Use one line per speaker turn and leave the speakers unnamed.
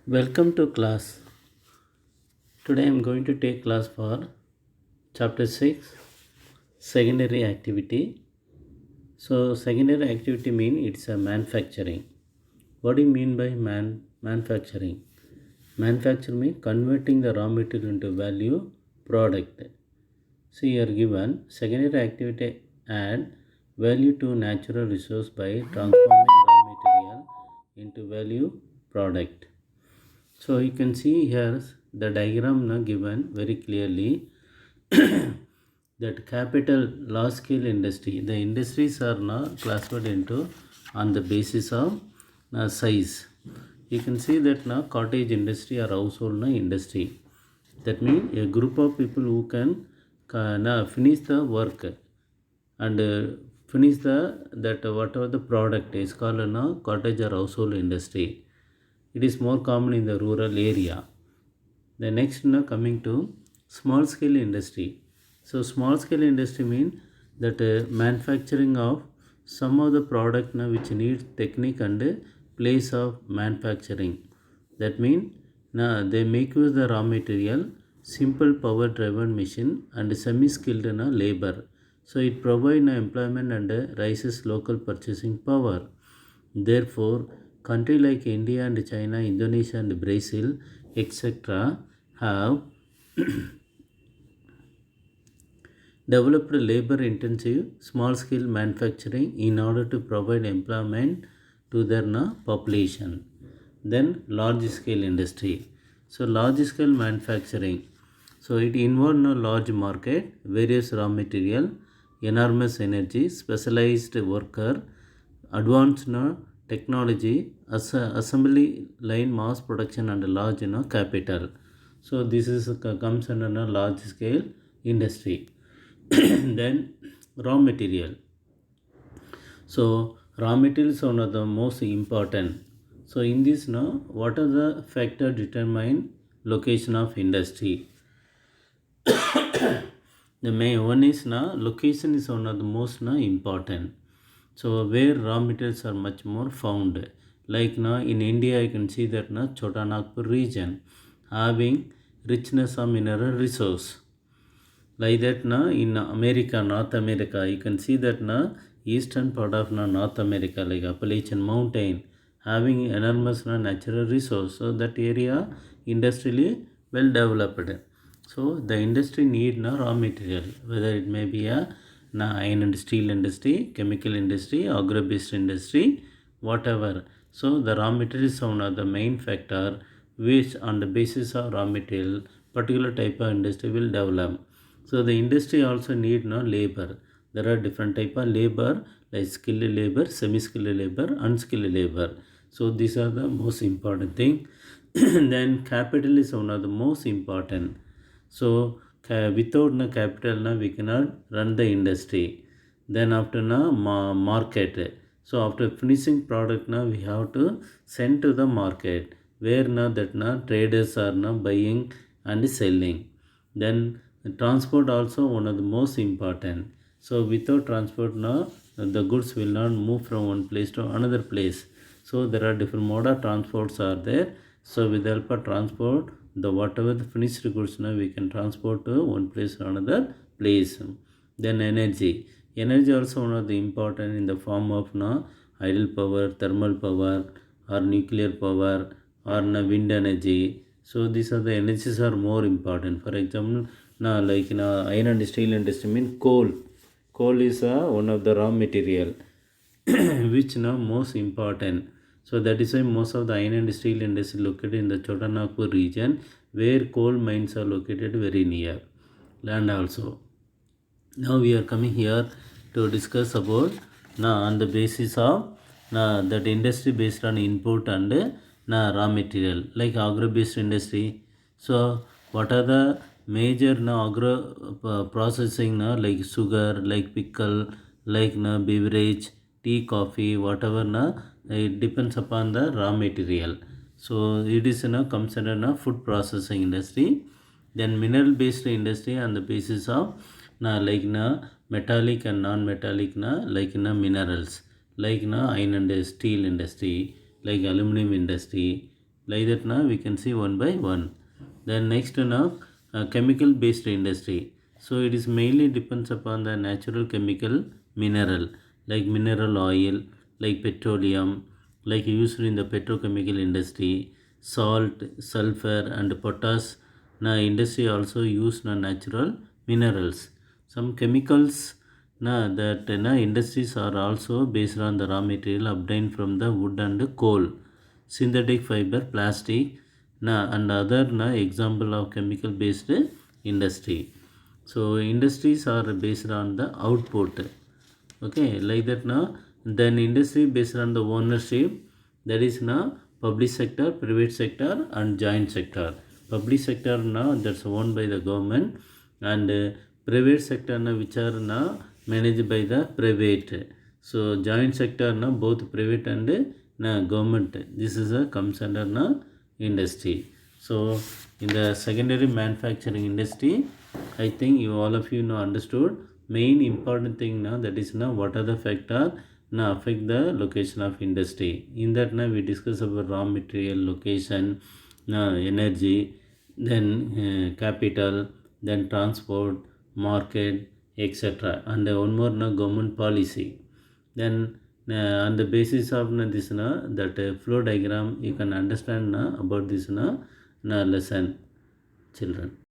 Welcome to class. Today I am going to take class for chapter 6 secondary activity. So secondary activity mean it's a manufacturing. What do you mean by manufacturing? Manufacture mean converting the raw material into value product. So here given secondary activity add value to natural resource by transforming raw material into value product. So you can see here the diagram now given very clearly that capital large scale industry. The industries are now classified into on the basis of size. You can see that now cottage industry or household industry. That means a group of people who can finish the work and finish the that whatever the product is called cottage or household industry. It is more common in the rural area. The next coming to small scale industry. So small scale industry mean that manufacturing of some of the product which needs technique and place of manufacturing. That mean they make use the raw material, simple power driven machine and semi skilled labor. So it provide employment and raises local purchasing power. Therefore, countries like India and China, Indonesia and Brazil, etc., have developed labor intensive small scale manufacturing in order to provide employment to their population. Then, large scale industry. So, large scale manufacturing. So, it involves a large market, various raw material, enormous energy, specialized worker, advanced technology, assembly line mass production and large capital. So this is comes under a large scale industry. Then raw material. So raw material is one of the most important. So in this now, what are the factor determine location of industry? The main one is location is one of the most important. So where raw materials are much more found. Like in India, you can see that Chota Nagpur region having richness of mineral resource. Like that in America, North America, you can see that eastern part of North America, like Appalachian Mountain, having enormous natural resource. So that area industrially well developed. So the industry need raw material, whether it may be a iron and steel industry, chemical industry, agro-based industry, whatever. So the raw material is one of the main factor which on the basis of raw material, particular type of industry will develop. So the industry also need labor. There are different type of labor like skilled labor, semi-skilled labor, unskilled labor. So these are the most important thing. Then capital is one of the most important. So without capital we cannot run the industry. Then after market. So after finishing product we have to send to the market where that traders are buying and selling. Then transport also one of the most important. So without transport the goods will not move from one place to another place. So there are different mode of transports are there. So with the help of transport, the whatever the finished goods we can transport to one place or another place. Then energy. Energy also one of the important in the form of idle power, thermal power, or nuclear power, or wind energy. So these are the energies are more important. For example, like iron and steel industry mean coal. Coal is one of the raw material which most important. So that is why most of the iron and steel industry located in the Chota Nagpur region where coal mines are located very near land also. Now we are coming here to discuss about on the basis of that industry based on input and raw material like agro based industry. So what are the major agro processing like sugar, like pickle, like beverage, tea, coffee, whatever it depends upon the raw material. So it is comes under food processing industry. Then mineral based industry on the basis of like metallic and non-metallic like minerals like iron and steel industry, like aluminum industry, Like that now we can see one by one. Then next now chemical based industry. So it is mainly depends upon the natural chemical mineral, like mineral oil, like petroleum, like used in the petrochemical industry, salt, sulfur and potash. Now industry also use na natural minerals. Some chemicals na that na industries are also based on the raw material obtained from the wood and coal, synthetic fiber, plastic, and other example of chemical based industry. So industries are based on the output. Okay, like that now. Then industry based on the ownership, that is now public sector, private sector and joint sector. Public sector now that's owned by the government, and private sector now which are now managed by the private. So joint sector now both private and government, this is a comes under now industry. So in the secondary manufacturing industry, I think you all of you know understood main important thing now, that is now what are the factor now affect the location of industry. In that now we discuss about raw material location, energy, then capital, then transport, market, etc. And one more now government policy. Then on the basis of this that flow diagram you can understand about this lesson, children.